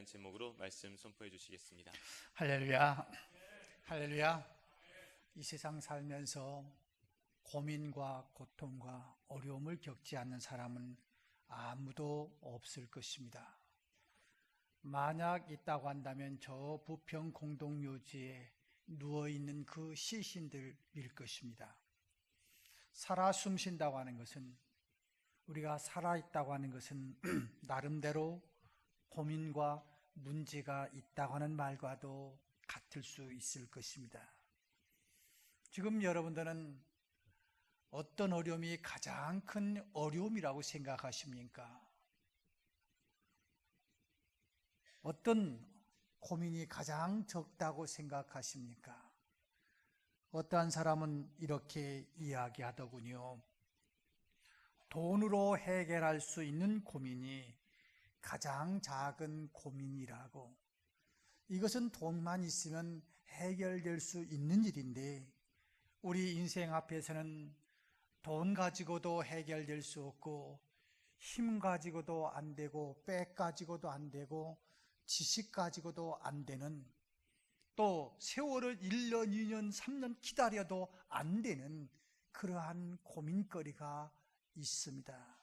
라는 제목으로 말씀 선포해 주시겠습니다. 할렐루야, 할렐루야. 이 세상 살면서 고민과 고통과 어려움을 겪지 않는 사람은 아무도 없을 것입니다. 만약 있다고 한다면 저 부평 공동묘지에 누워있는 그 시신들일 것입니다. 살아 숨쉰다고 하는 것은, 우리가 살아있다고 하는 것은 나름대로 고민과 문제가 있다고 하는 말과도 같을 수 있을 것입니다. 지금 여러분들은 어떤 어려움이 가장 큰 어려움이라고 생각하십니까? 어떤 고민이 가장 적다고 생각하십니까? 어떠한 사람은 이렇게 이야기하더군요. 돈으로 해결할 수 있는 고민이 가장 작은 고민이라고. 이것은 돈만 있으면 해결될 수 있는 일인데, 우리 인생 앞에서는 돈 가지고도 해결될 수 없고, 힘 가지고도 안 되고, 백 가지고도 안 되고, 지식 가지고도 안 되는, 또 세월을 1년, 2년, 3년 기다려도 안 되는 그러한 고민거리가 있습니다.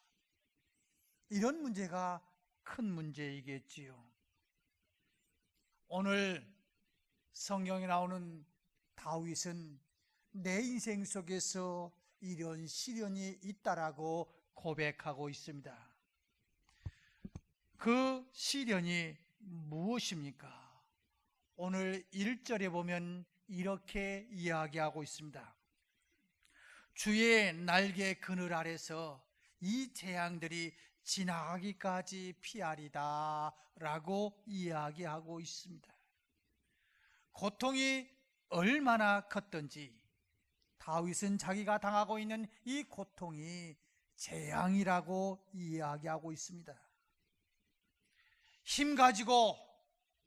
이런 문제가 큰 문제이겠지요. 오늘 성경에 나오는 다윗은 내 인생 속에서 이런 시련이 있다라고 고백하고 있습니다. 그 시련이 무엇입니까? 오늘 1절에 보면 이렇게 이야기하고 있습니다. 주의 날개 그늘 아래서 이 재앙들이 지나가기까지 피하리다 라고 이야기하고 있습니다. 고통이 얼마나 컸던지 다윗은 자기가 당하고 있는 이 고통이 재앙이라고 이야기하고 있습니다. 힘 가지고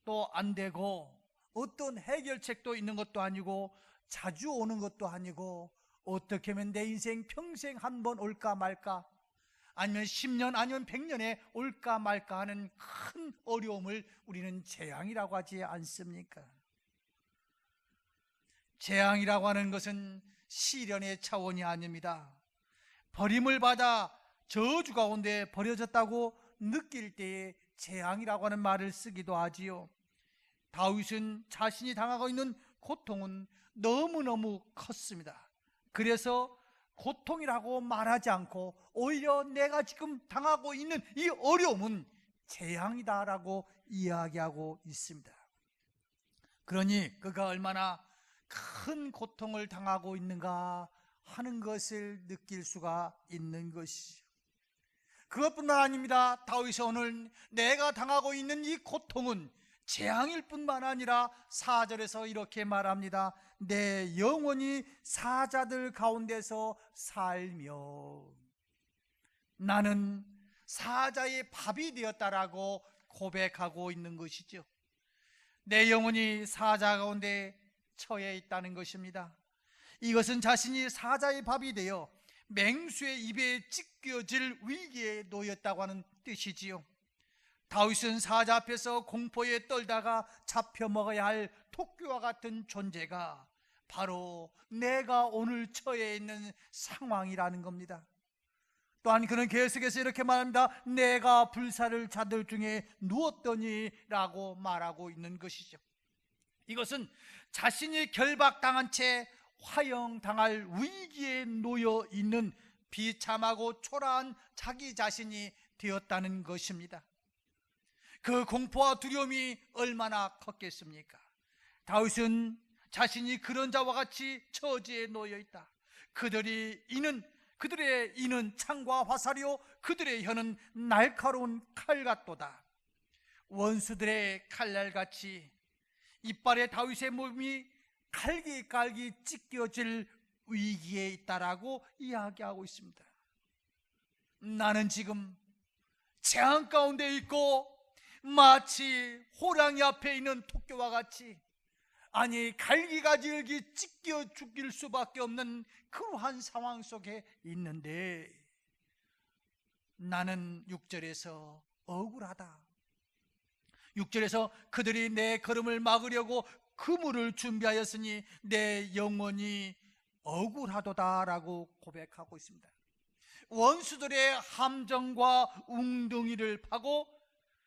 또 안 되고, 어떤 해결책도 있는 것도 아니고, 자주 오는 것도 아니고, 어떻게 하면 내 인생 평생 한 번 올까 말까, 아니면 10년 아니면 100년에 올까 말까 하는 큰 어려움을 우리는 재앙이라고 하지 않습니까? 재앙이라고 하는 것은 시련의 차원이 아닙니다. 버림을 받아 저주 가운데 버려졌다고 느낄 때에 재앙이라고 하는 말을 쓰기도 하지요. 다윗은 자신이 당하고 있는 고통은 너무너무 컸습니다. 그래서 고통이라고 말하지 않고 오히려 내가 지금 당하고 있는 이 어려움은 재앙이다라고 이야기하고 있습니다. 그러니 그가 얼마나 큰 고통을 당하고 있는가 하는 것을 느낄 수가 있는 것이죠. 그것뿐만 아닙니다. 다윗이 오늘 내가 당하고 있는 이 고통은 재앙일 뿐만 아니라 4절에서 이렇게 말합니다. 내 영혼이 사자들 가운데서 살며, 나는 사자의 밥이 되었다라고 고백하고 있는 것이죠. 내 영혼이 사자 가운데 처해 있다는 것입니다. 이것은 자신이 사자의 밥이 되어 맹수의 입에 찢겨질 위기에 놓였다고 하는 뜻이지요. 다윗은 사자 앞에서 공포에 떨다가 잡혀 먹어야 할 토끼와 같은 존재가 바로 내가 오늘 처해 있는 상황이라는 겁니다. 또한 그는 계속해서 이렇게 말합니다. 내가 불사를 자들 중에 누웠더니 라고 말하고 있는 것이죠. 이것은 자신이 결박당한 채 화형당할 위기에 놓여 있는 비참하고 초라한 자기 자신이 되었다는 것입니다. 그 공포와 두려움이 얼마나 컸겠습니까? 다윗은 자신이 그런 자와 같이 처지에 놓여 있다. 그들의 이는 창과 화살이요 그들의 혀는 날카로운 칼 같도다. 원수들의 칼날같이 이빨에 다윗의 몸이 갈기갈기 찢겨질 위기에 있다라고 이야기하고 있습니다. 나는 지금 재앙 가운데 있고 마치 호랑이 앞에 있는 토끼와 같이, 아니 갈기갈기 찢겨 죽일 수밖에 없는 그러한 상황 속에 있는데, 나는 6절에서 억울하다. 6절에서 그들이 내 걸음을 막으려고 그물을 준비하였으니 내 영혼이 억울하도다라고 고백하고 있습니다. 원수들의 함정과 웅덩이를 파고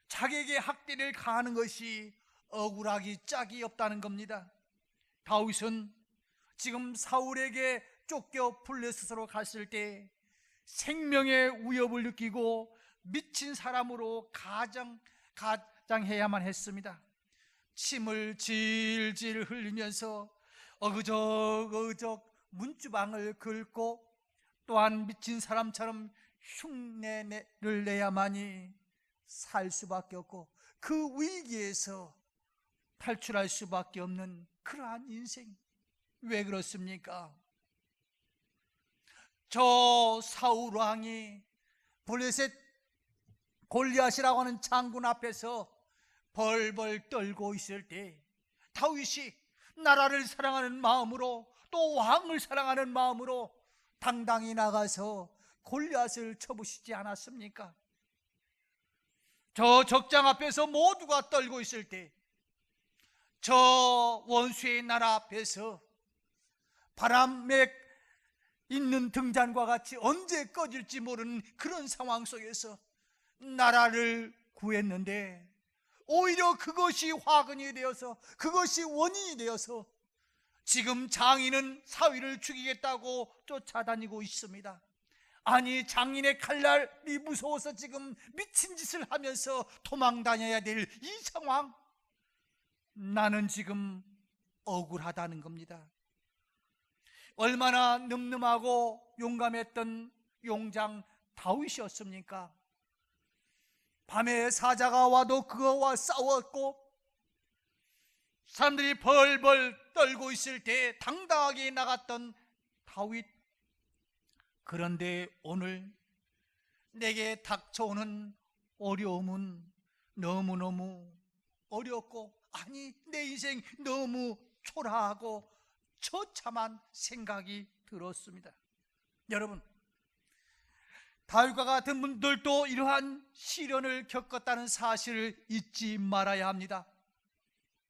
자기에게 학대를 가하는 것이 억울하기 짝이 없다는 겁니다. 다윗은 지금 사울에게 쫓겨 블레셋으로 갔을 때 생명의 위협을 느끼고 미친 사람으로 가장해야만 했습니다. 침을 질질 흘리면서 어그적 문주방을 긁고 또한 미친 사람처럼 흉내를 내야만이 살 수밖에 없고 그 위기에서 탈출할 수밖에 없는 그러한 인생. 왜 그렇습니까? 저 사울 왕이 블레셋 골리앗이라고 하는 장군 앞에서 벌벌 떨고 있을 때 다윗이 나라를 사랑하는 마음으로 또 왕을 사랑하는 마음으로 당당히 나가서 골리앗을 쳐부시지 않았습니까? 저 적장 앞에서 모두가 떨고 있을 때 저 원수의 나라 앞에서 바람에 있는 등잔과 같이 언제 꺼질지 모르는 그런 상황 속에서 나라를 구했는데 오히려 그것이 화근이 되어서 그것이 원인이 되어서 지금 장인은 사위를 죽이겠다고 쫓아다니고 있습니다. 아니, 장인의 칼날이 무서워서 지금 미친 짓을 하면서 도망 다녀야 될 이 상황, 나는 지금 억울하다는 겁니다. 얼마나 늠름하고 용감했던 용장 다윗이었습니까? 밤에 사자가 와도 그거와 싸웠고 사람들이 벌벌 떨고 있을 때 당당하게 나갔던 다윗. 그런데 오늘 내게 닥쳐오는 어려움은 너무너무 어렵고, 아니, 내 인생 너무 초라하고 처참한 생각이 들었습니다. 여러분, 다윗과 같은 분들도 이러한 시련을 겪었다는 사실을 잊지 말아야 합니다.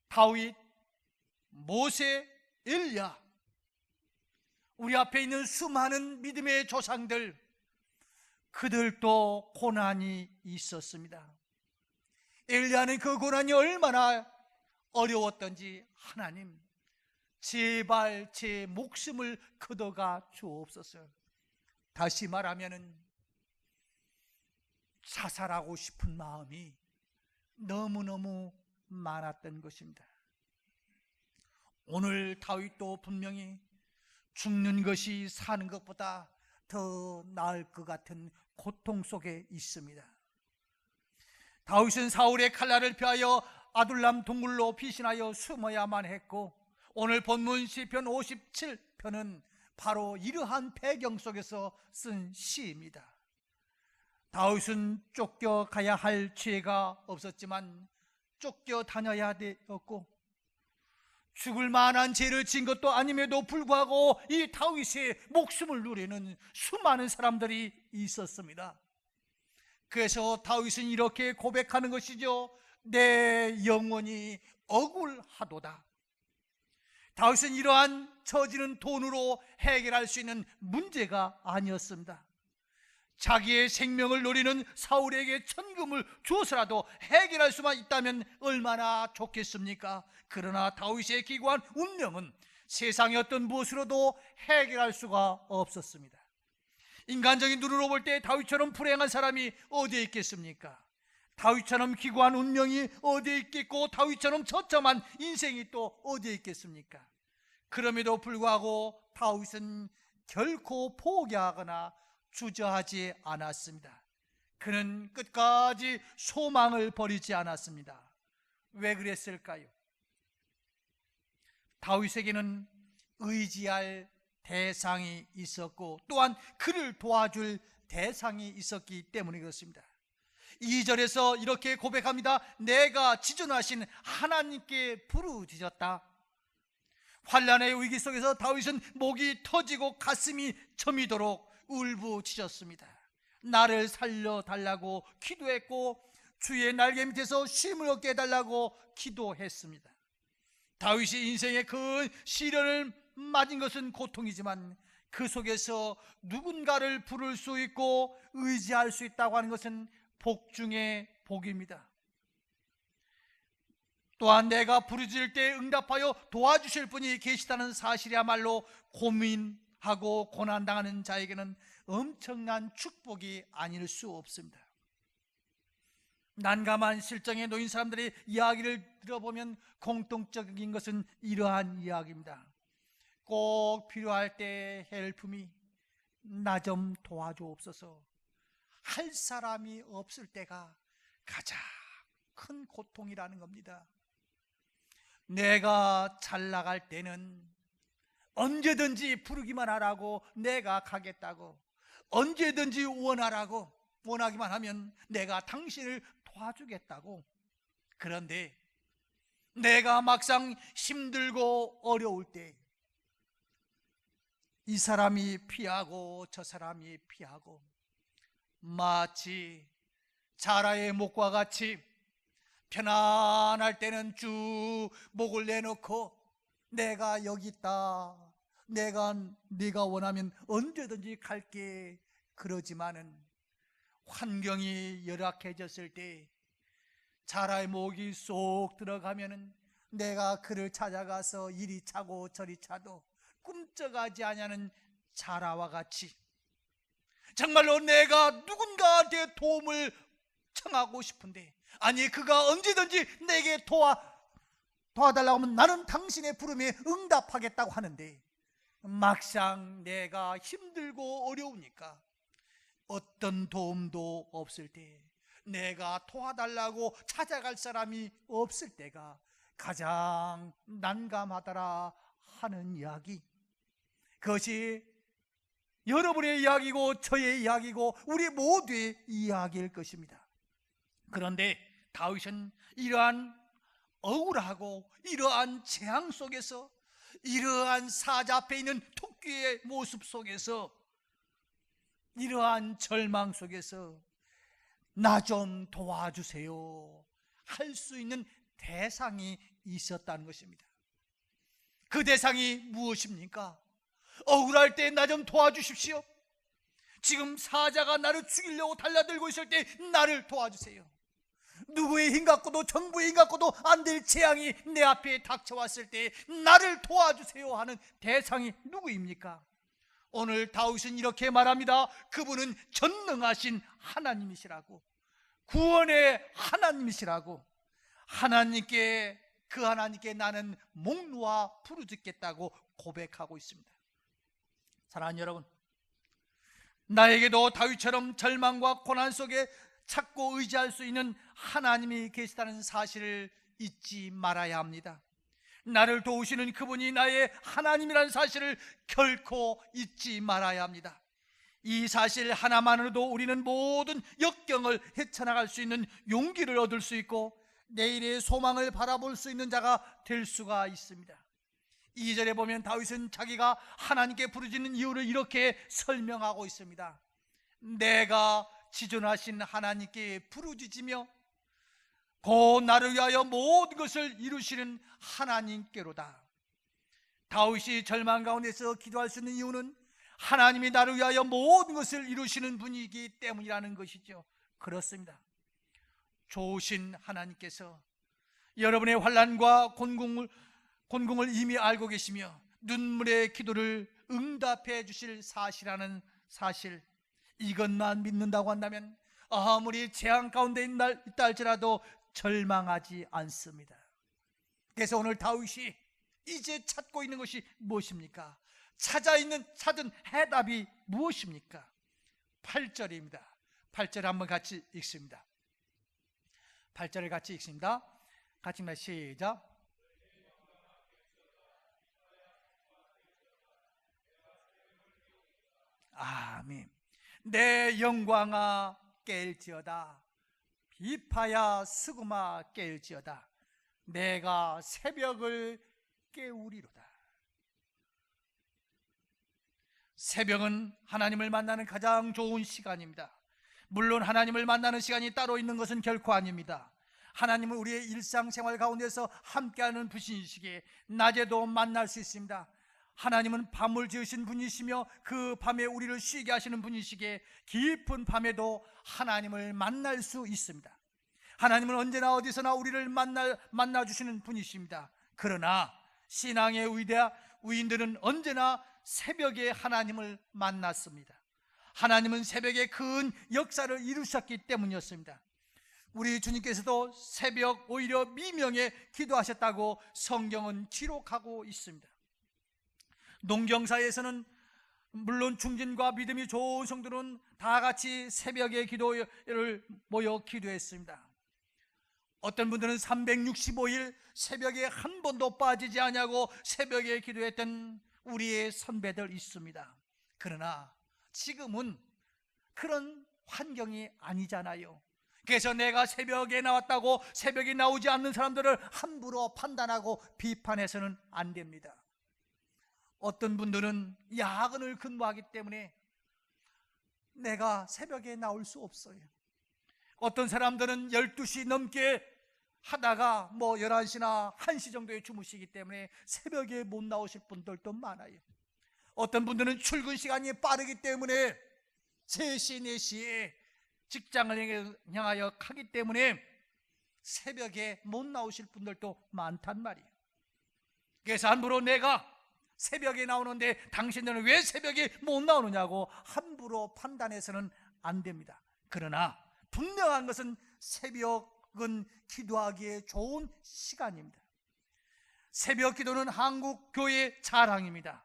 다윗, 모세, 엘리야, 우리 앞에 있는 수많은 믿음의 조상들, 그들도 고난이 있었습니다. 엘리야는 그 고난이 얼마나 어려웠던지, 하나님 제발 제 목숨을 거둬가 주옵소서. 다시 말하면은 자살하고 싶은 마음이 너무너무 많았던 것입니다. 오늘 다윗도 분명히 죽는 것이 사는 것보다 더 나을 것 같은 고통 속에 있습니다. 다윗은 사울의 칼날을 피하여 아둘람 동굴로 피신하여 숨어야만 했고, 오늘 본문 시편 57편은 바로 이러한 배경 속에서 쓴 시입니다. 다윗은 쫓겨가야 할 죄가 없었지만 쫓겨다녀야 되었고, 죽을 만한 죄를 지은 것도 아님에도 불구하고 이 다윗의 목숨을 누리는 수많은 사람들이 있었습니다. 그래서 다윗은 이렇게 고백하는 것이죠. 내 영혼이 억울하도다. 다윗은 이러한 처지는 돈으로 해결할 수 있는 문제가 아니었습니다. 자기의 생명을 노리는 사울에게 천금을 주어서라도 해결할 수만 있다면 얼마나 좋겠습니까? 그러나 다윗의 기구한 운명은 세상의 어떤 무엇으로도 해결할 수가 없었습니다. 인간적인 눈으로 볼 때 다윗처럼 불행한 사람이 어디에 있겠습니까? 다윗처럼 기구한 운명이 어디에 있겠고, 다윗처럼 처참한 인생이 또 어디에 있겠습니까? 그럼에도 불구하고 다윗은 결코 포기하거나 주저하지 않았습니다. 그는 끝까지 소망을 버리지 않았습니다. 왜 그랬을까요? 다윗에게는 의지할 대상이 있었고, 또한 그를 도와줄 대상이 있었기 때문에 그렇습니다. 2절에서 이렇게 고백합니다. 내가 지존하신 하나님께 부르짖었다. 환난의 위기 속에서 다윗은 목이 터지고 가슴이 저미도록 울부짖었습니다. 나를 살려달라고 기도했고, 주의 날개 밑에서 쉼을 얻게 해달라고 기도했습니다. 다윗이 인생의 큰 시련을 맞은 것은 고통이지만 그 속에서 누군가를 부를 수 있고 의지할 수 있다고 하는 것은 복 중의 복입니다. 또한 내가 부르짖을 때 응답하여 도와주실 분이 계시다는 사실이야말로 고민하고 고난당하는 자에게는 엄청난 축복이 아닐 수 없습니다. 난감한 실정에 놓인 사람들의 이야기를 들어보면 공통적인 것은 이러한 이야기입니다. 꼭 필요할 때 헬프미, 나 좀 도와주옵소서. 할 사람이 없을 때가 가장 큰 고통이라는 겁니다. 내가 잘 나갈 때는 언제든지 부르기만 하라고, 내가 가겠다고, 언제든지 원하라고, 원하기만 하면 내가 당신을 도와주겠다고. 그런데 내가 막상 힘들고 어려울 때 이 사람이 피하고 저 사람이 피하고, 마치 자라의 목과 같이 편안할 때는 쭉 목을 내놓고 내가 여기 있다, 네가 원하면 언제든지 갈게, 그러지만은 환경이 열악해졌을 때 자라의 목이 쏙 들어가면은 내가 그를 찾아가서 이리 차고 저리 차도 꿈쩍하지 아니하는 자라와 같이, 정말로 내가 누군가한테 도움을 청하고 싶은데, 아니 그가 언제든지 내게 도와달라고 하면 나는 당신의 부름에 응답하겠다고 하는데, 막상 내가 힘들고 어려우니까 어떤 도움도 없을 때, 내가 도와달라고 찾아갈 사람이 없을 때가 가장 난감하더라 하는 이야기, 그것이 여러분의 이야기고 저의 이야기고 우리 모두의 이야기일 것입니다. 그런데 다윗은 이러한 억울하고 이러한 재앙 속에서, 이러한 사자 앞에 있는 토끼의 모습 속에서, 이러한 절망 속에서 나 좀 도와주세요 할 수 있는 대상이 있었다는 것입니다. 그 대상이 무엇입니까? 억울할 때 나 좀 도와주십시오. 지금 사자가 나를 죽이려고 달려들고 있을 때 나를 도와주세요. 누구의 힘 갖고도, 정부의 힘 갖고도 안 될 재앙이 내 앞에 닥쳐왔을 때 나를 도와주세요 하는 대상이 누구입니까? 오늘 다윗은 이렇게 말합니다. 그분은 전능하신 하나님이시라고, 구원의 하나님이시라고, 그 하나님께 나는 목 놓아 부르짖겠다고 고백하고 있습니다. 사랑하는 여러분, 나에게도 다윗처럼 절망과 고난 속에 찾고 의지할 수 있는 하나님이 계시다는 사실을 잊지 말아야 합니다. 나를 도우시는 그분이 나의 하나님이라는 사실을 결코 잊지 말아야 합니다. 이 사실 하나만으로도 우리는 모든 역경을 헤쳐나갈 수 있는 용기를 얻을 수 있고 내일의 소망을 바라볼 수 있는 자가 될 수가 있습니다. 2절에 보면 다윗은 자기가 하나님께 부르짖는 이유를 이렇게 설명하고 있습니다. 내가 지존하신 하나님께 부르짖으며 곧 나를 위하여 모든 것을 이루시는 하나님께로다. 다윗이 절망 가운데서 기도할 수 있는 이유는 하나님이 나를 위하여 모든 것을 이루시는 분이기 때문이라는 것이죠. 그렇습니다. 좋으신 하나님께서 여러분의 환난과 곤궁을 이미 알고 계시며 눈물의 기도를 응답해 주실 사실이라는 사실, 이것만 믿는다고 한다면 아무리 재앙 가운데 있다 할지라도 절망하지 않습니다. 그래서 오늘 다윗이 이제 찾고 있는 것이 무엇입니까? 찾은 해답이 무엇입니까? 8절입니다. 8절 한번 같이 읽습니다. 8절을 같이 읽습니다. 같이 읽습니다. 시작. 아멘. 내 영광아 깰지어다, 비파야 수금아 깰지어다, 내가 새벽을 깨우리로다. 새벽은 하나님을 만나는 가장 좋은 시간입니다. 물론 하나님을 만나는 시간이 따로 있는 것은 결코 아닙니다. 하나님은 우리의 일상생활 가운데서 함께하는 분이시기에 낮에도 만날 수 있습니다. 하나님은 밤을 지으신 분이시며 그 밤에 우리를 쉬게 하시는 분이시기에 깊은 밤에도 하나님을 만날 수 있습니다. 하나님은 언제나 어디서나 우리를 만나주시는 분이십니다. 그러나 신앙의 위인들은 언제나 새벽에 하나님을 만났습니다. 하나님은 새벽에 큰 역사를 이루셨기 때문이었습니다. 우리 주님께서도 새벽 오히려 미명에 기도하셨다고 성경은 기록하고 있습니다. 농경사에서는 물론 중진과 믿음이 좋은 성도는 다 같이 새벽에 기도를 모여 기도했습니다. 어떤 분들은 365일 새벽에 한 번도 빠지지 않냐고 새벽에 기도했던 우리의 선배들 있습니다. 그러나 지금은 그런 환경이 아니잖아요. 그래서 내가 새벽에 나왔다고 새벽에 나오지 않는 사람들을 함부로 판단하고 비판해서는 안 됩니다. 어떤 분들은 야근을 근무하기 때문에 내가 새벽에 나올 수 없어요. 어떤 사람들은 12시 넘게 하다가 11시나 1시 정도에 주무시기 때문에 새벽에 못 나오실 분들도 많아요. 어떤 분들은 출근 시간이 빠르기 때문에 3시, 4시에 직장을 향하여 가기 때문에 새벽에 못 나오실 분들도 많단 말이에요. 그래서 함부로 내가 새벽에 나오는데 당신들은 왜 새벽에 못 나오느냐고 함부로 판단해서는 안 됩니다. 그러나 분명한 것은 새벽은 기도하기에 좋은 시간입니다. 새벽 기도는 한국 교회의 자랑입니다.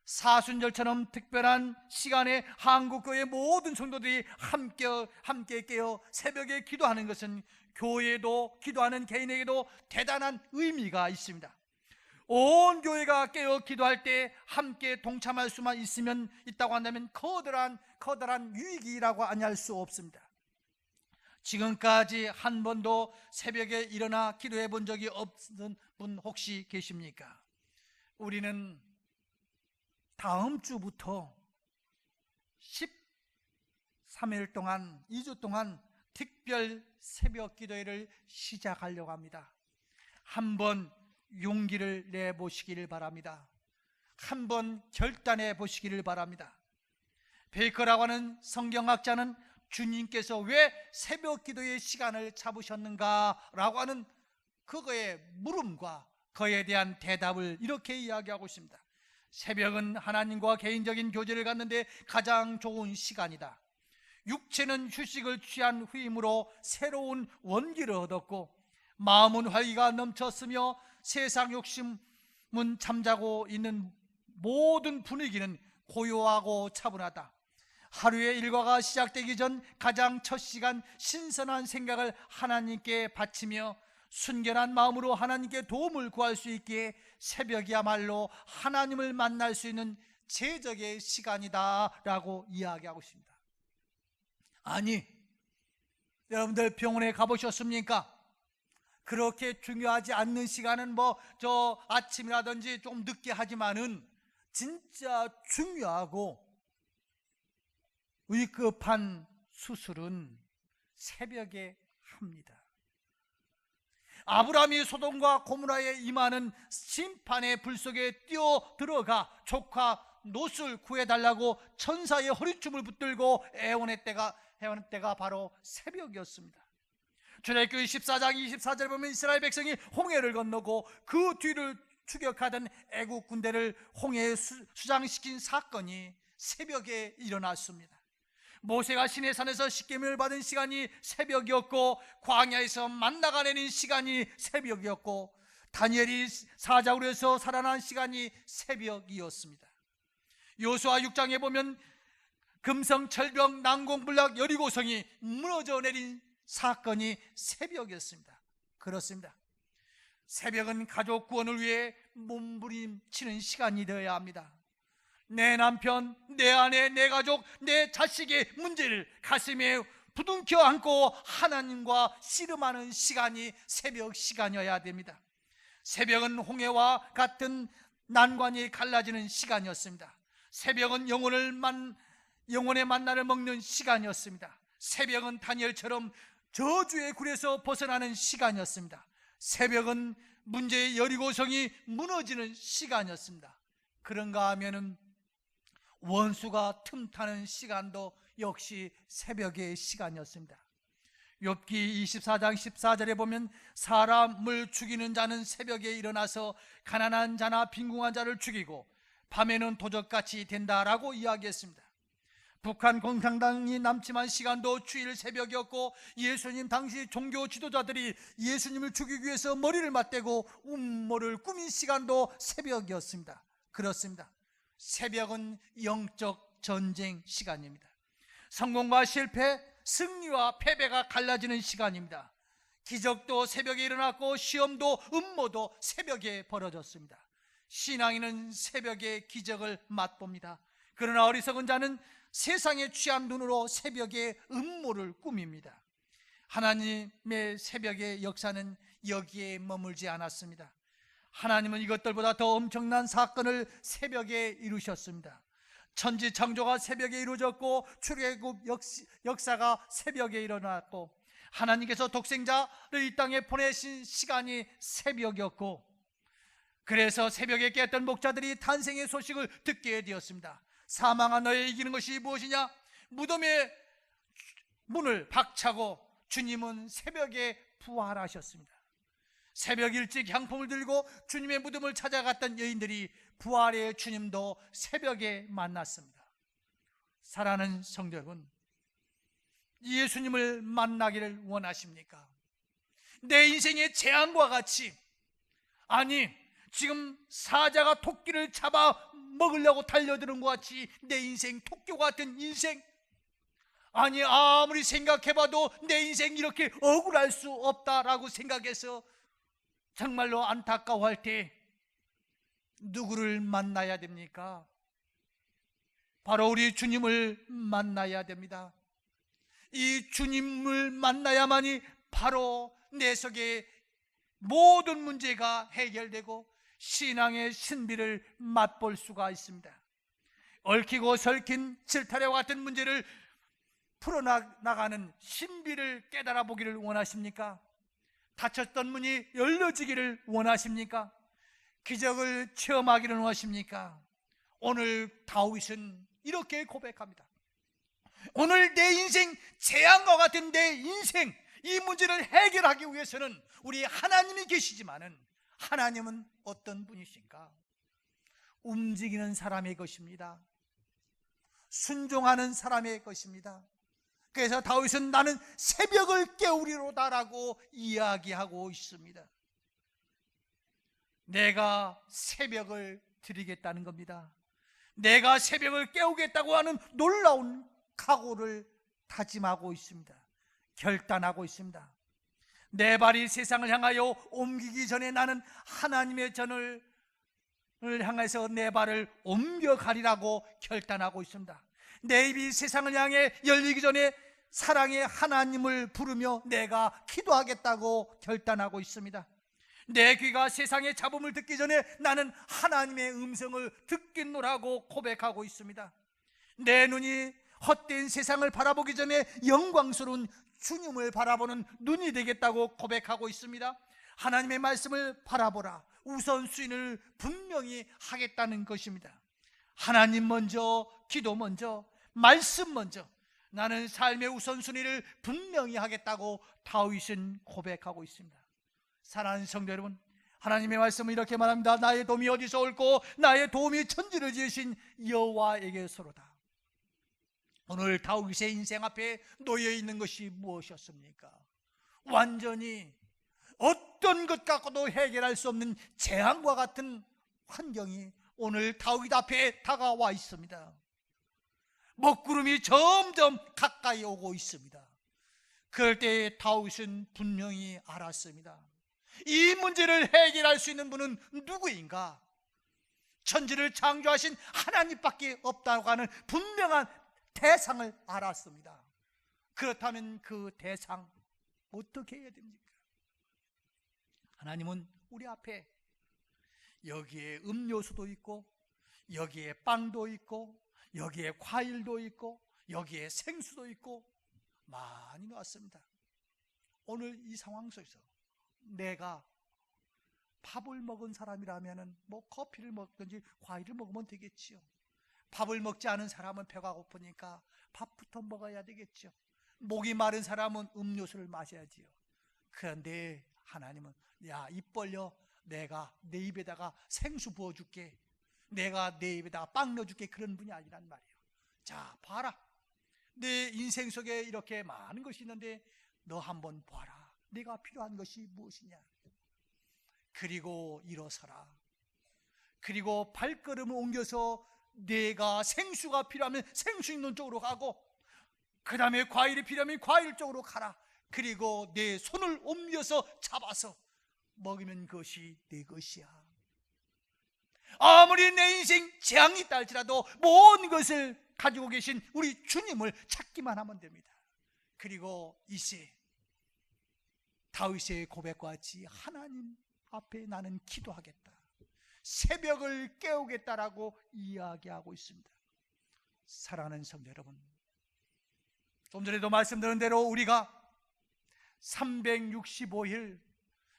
사순절처럼 특별한 시간에 한국 교회 모든 성도들이 함께 깨어 새벽에 기도하는 것은 교회도 기도하는 개인에게도 대단한 의미가 있습니다. 온 교회가 깨어 기도할 때 함께 동참할 수만 있다고 한다면 커다란 유익이라고 아니할 수 없습니다. 지금까지 한 번도 새벽에 일어나 기도해 본 적이 없는 분 혹시 계십니까? 우리는 다음 주부터 13일 동안 2주 동안 특별 새벽 기도회를 시작하려고 합니다. 한번 용기를 내보시기를 바랍니다. 한번 결단해 보시기를 바랍니다. 베이커라고 하는 성경학자는 주님께서 왜 새벽 기도의 시간을 잡으셨는가라고 하는 그거의 물음과 그에 대한 대답을 이렇게 이야기하고 있습니다. 새벽은 하나님과 개인적인 교제를 갖는데 가장 좋은 시간이다. 육체는 휴식을 취한 후임으로 새로운 원기를 얻었고 마음은 활기가 넘쳤으며 세상 욕심은 잠자고 있는 모든 분위기는 고요하고 차분하다. 하루의 일과가 시작되기 전 가장 첫 시간 신선한 생각을 하나님께 바치며 순결한 마음으로 하나님께 도움을 구할 수 있기에 새벽이야말로 하나님을 만날 수 있는 최적의 시간이다 라고 이야기하고 있습니다. 아니, 여러분들 병원에 가보셨습니까? 그렇게 중요하지 않는 시간은 아침이라든지 좀 늦게 하지만은 진짜 중요하고 위급한 수술은 새벽에 합니다. 아브라함이 소돔과 고모라에 임하는 심판의 불 속에 뛰어들어가 조카 롯을 구해달라고 천사의 허리춤을 붙들고 애원의 때가 바로 새벽이었습니다. 출애굽기 14장 24절에 보면 이스라엘 백성이 홍해를 건너고 그 뒤를 추격하던 애국 군대를 홍해에 수장시킨 사건이 새벽에 일어났습니다. 모세가 시내산에서 십계명을 받은 시간이 새벽이었고 광야에서 만나가 내린 시간이 새벽이었고 다니엘이 사자굴에서 살아난 시간이 새벽이었습니다. 여호수아 6장에 보면 금성, 철벽, 난공불락, 여리고성이 무너져 내린 사건이 새벽이었습니다. 그렇습니다. 새벽은 가족 구원을 위해 몸부림치는 시간이 되어야 합니다. 내 남편, 내 아내, 내 가족, 내 자식의 문제를 가슴에 부둥켜 안고 하나님과 씨름하는 시간이 새벽 시간이어야 됩니다. 새벽은 홍해와 같은 난관이 갈라지는 시간이었습니다. 새벽은 영혼의 만나를 먹는 시간이었습니다. 새벽은 다니엘처럼 저주의 굴에서 벗어나는 시간이었습니다. 새벽은 문제의 여리고성이 무너지는 시간이었습니다. 그런가 하면은 원수가 틈타는 시간도 역시 새벽의 시간이었습니다. 욥기 24장 14절에 보면 사람을 죽이는 자는 새벽에 일어나서 가난한 자나 빈궁한 자를 죽이고 밤에는 도적같이 된다라고 이야기했습니다. 북한 공산당이 남침한 시간도 주일 새벽이었고, 예수님 당시 종교 지도자들이 예수님을 죽이기 위해서 머리를 맞대고 음모를 꾸민 시간도 새벽이었습니다. 그렇습니다. 새벽은 영적 전쟁 시간입니다. 성공과 실패, 승리와 패배가 갈라지는 시간입니다. 기적도 새벽에 일어났고 시험도 음모도 새벽에 벌어졌습니다. 신앙인은 새벽에 기적을 맛봅니다. 그러나 어리석은 자는 세상에 취한 눈으로 새벽에 음모를 꾸밉니다. 하나님의 새벽의 역사는 여기에 머물지 않았습니다. 하나님은 이것들보다 더 엄청난 사건을 새벽에 이루셨습니다. 천지 창조가 새벽에 이루어졌고, 출애굽 역사가 새벽에 일어났고, 하나님께서 독생자를 이 땅에 보내신 시간이 새벽이었고, 그래서 새벽에 깼던 목자들이 탄생의 소식을 듣게 되었습니다. 사망아 너의 이기는 것이 무엇이냐? 무덤의 문을 박차고 주님은 새벽에 부활하셨습니다. 새벽 일찍 향품을 들고 주님의 무덤을 찾아갔던 여인들이 부활의 주님도 새벽에 만났습니다. 사랑하는 성도 여러분, 예수님을 만나기를 원하십니까? 내 인생의 재앙과 같이, 아니 지금 사자가 토끼를 잡아 먹으려고 달려드는 것 같이 내 인생 토끼와 같은 인생, 아니 아무리 생각해봐도 내 인생 이렇게 억울할 수 없다라고 생각해서 정말로 안타까워할 때 누구를 만나야 됩니까? 바로 우리 주님을 만나야 됩니다. 이 주님을 만나야만이 바로 내 속에 모든 문제가 해결되고 신앙의 신비를 맛볼 수가 있습니다. 얽히고 설킨 질타래와 같은 문제를 풀어나가는 신비를 깨달아 보기를 원하십니까? 닫혔던 문이 열려지기를 원하십니까? 기적을 체험하기를 원하십니까? 오늘 다윗은 이렇게 고백합니다. 오늘 내 인생, 재앙과 같은 내 인생, 이 문제를 해결하기 위해서는 우리 하나님이 계시지만은 하나님은 어떤 분이신가? 움직이는 사람의 것입니다. 순종하는 사람의 것입니다. 그래서 다윗은 나는 새벽을 깨우리로다라고 이야기하고 있습니다. 내가 새벽을 드리겠다는 겁니다. 내가 새벽을 깨우겠다고 하는 놀라운 각오를 다짐하고 있습니다. 결단하고 있습니다. 내 발이 세상을 향하여 옮기기 전에 나는 하나님의 전을 향해서 내 발을 옮겨가리라고 결단하고 있습니다. 내 입이 세상을 향해 열리기 전에 사랑의 하나님을 부르며 내가 기도하겠다고 결단하고 있습니다. 내 귀가 세상의 잡음을 듣기 전에 나는 하나님의 음성을 듣겠노라고 고백하고 있습니다. 내 눈이 헛된 세상을 바라보기 전에 영광스러운 주님을 바라보는 눈이 되겠다고 고백하고 있습니다. 하나님의 말씀을 바라보라, 우선순위를 분명히 하겠다는 것입니다. 하나님 먼저, 기도 먼저, 말씀 먼저, 나는 삶의 우선순위를 분명히 하겠다고 다윗은 고백하고 있습니다. 사랑하는 성도 여러분, 하나님의 말씀은 이렇게 말합니다. 나의 도움이 어디서 올꼬? 나의 도움이 천지를 지으신 여호와에게서로다. 오늘 다윗의 인생 앞에 놓여 있는 것이 무엇이었습니까? 완전히 어떤 것 갖고도 해결할 수 없는 재앙과 같은 환경이 오늘 다윗 앞에 다가와 있습니다. 먹구름이 점점 가까이 오고 있습니다. 그럴 때 다윗은 분명히 알았습니다. 이 문제를 해결할 수 있는 분은 누구인가? 천지를 창조하신 하나님밖에 없다고 하는 분명한 대상을 알았습니다. 그렇다면 그 대상 어떻게 해야 됩니까? 하나님은 우리 앞에 여기에 음료수도 있고, 여기에 빵도 있고, 여기에 과일도 있고, 여기에 생수도 있고, 많이 나왔습니다. 오늘 이 상황 속에서 내가 밥을 먹은 사람이라면 뭐 커피를 먹든지 과일을 먹으면 되겠지요. 밥을 먹지 않은 사람은 배가 고프니까 밥부터 먹어야 되겠죠. 목이 마른 사람은 음료수를 마셔야지요. 그런데 하나님은 야, 입 벌려, 내가 내 입에다가 생수 부어줄게, 내가 내 입에다가 빵 넣어줄게, 그런 분이 아니란 말이에요. 자, 봐라, 내 인생 속에 이렇게 많은 것이 있는데 너 한번 봐라, 내가 필요한 것이 무엇이냐. 그리고 일어서라. 그리고 발걸음을 옮겨서 내가 생수가 필요하면 생수 있는 쪽으로 가고, 그 다음에 과일이 필요하면 과일 쪽으로 가라. 그리고 내 손을 옮겨서 잡아서 먹으면 그것이 내 것이야. 아무리 내 인생 재앙이 있다 할지라도 모든 것을 가지고 계신 우리 주님을 찾기만 하면 됩니다. 그리고 이제 다윗의 고백과 같이 하나님 앞에 나는 기도하겠다, 새벽을 깨우겠다라고 이야기하고 있습니다. 사랑하는 성도 여러분, 좀 전에도 말씀드린 대로 우리가 365일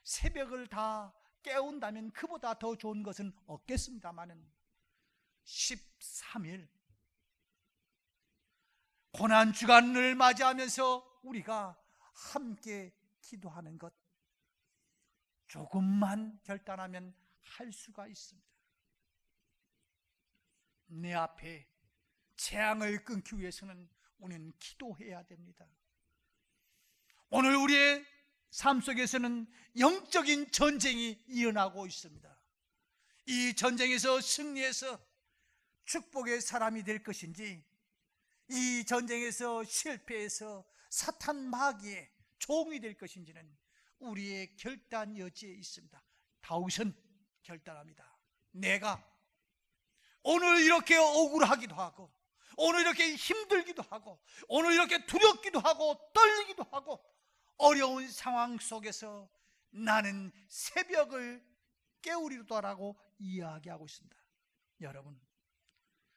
새벽을 다 깨운다면 그보다 더 좋은 것은 없겠습니다마는 13일 고난주간을 맞이하면서 우리가 함께 기도하는 것, 조금만 결단하면 할 수가 있습니다. 내 앞에 재앙을 끊기 위해서는 우리는 기도해야 됩니다. 오늘 우리의 삶 속에서는 영적인 전쟁이 일어나고 있습니다. 이 전쟁에서 승리해서 축복의 사람이 될 것인지, 이 전쟁에서 실패해서 사탄 마귀의 종이 될 것인지는 우리의 결단 여지에 있습니다. 다윗은 결단합니다. 내가 오늘 이렇게 억울하기도 하고, 오늘 이렇게 힘들기도 하고, 오늘 이렇게 두렵기도 하고 떨리기도 하고, 어려운 상황 속에서 나는 새벽을 깨우리로다라고 이야기하고 있습니다. 여러분,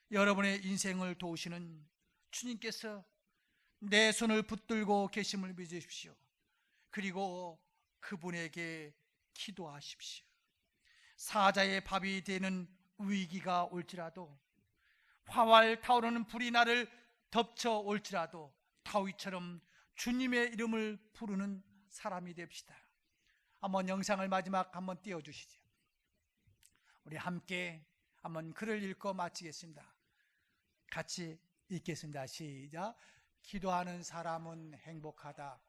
여러분의 인생을 도우시는 주님께서 내 손을 붙들고 계심을 믿으십시오. 그리고 그분에게 기도하십시오. 사자의 밥이 되는 위기가 올지라도, 활활 타오르는 불이 나를 덮쳐 올지라도 다윗처럼 주님의 이름을 부르는 사람이 됩시다. 한번 영상을 마지막 한번 띄워주시죠. 우리 함께 한번 글을 읽고 마치겠습니다. 같이 읽겠습니다. 시작. 기도하는 사람은 행복하다.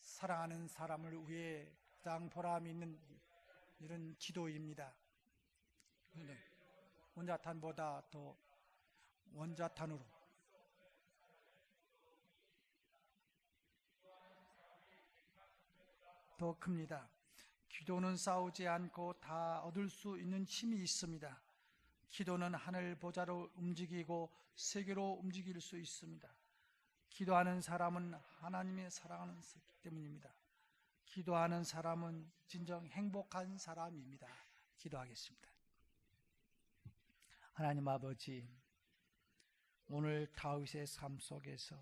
사랑하는 사람을 위해 가장 보람 있는 이런 기도입니다. 원자탄보다 더 원자탄으로 더 큽니다. 기도는 싸우지 않고 다 얻을 수 있는 힘이 있습니다. 기도는 하늘 보좌로 움직이고 세계로 움직일 수 있습니다. 기도하는 사람은 하나님의 사랑하는 사람이기 때문입니다. 기도하는 사람은 진정 행복한 사람입니다. 기도하겠습니다. 하나님 아버지, 오늘 다윗의 삶 속에서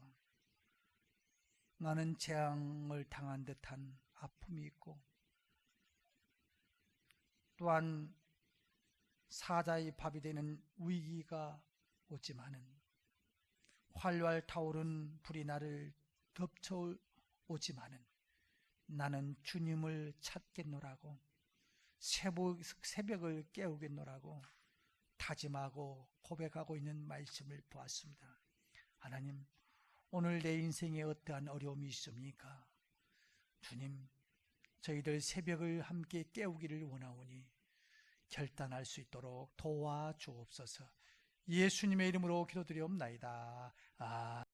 나는 재앙을 당한 듯한 아픔이 있고, 또한 사자의 밥이 되는 위기가 오지만은, 활활 타오른 불이 나를 덮쳐 오지만은 나는 주님을 찾겠노라고, 새벽을 깨우겠노라고 다짐하고 고백하고 있는 말씀을 보았습니다. 하나님, 오늘 내 인생에 어떠한 어려움이 있습니까? 주님, 저희들 새벽을 함께 깨우기를 원하오니 결단할 수 있도록 도와주옵소서. 예수님의 이름으로 기도드리옵나이다.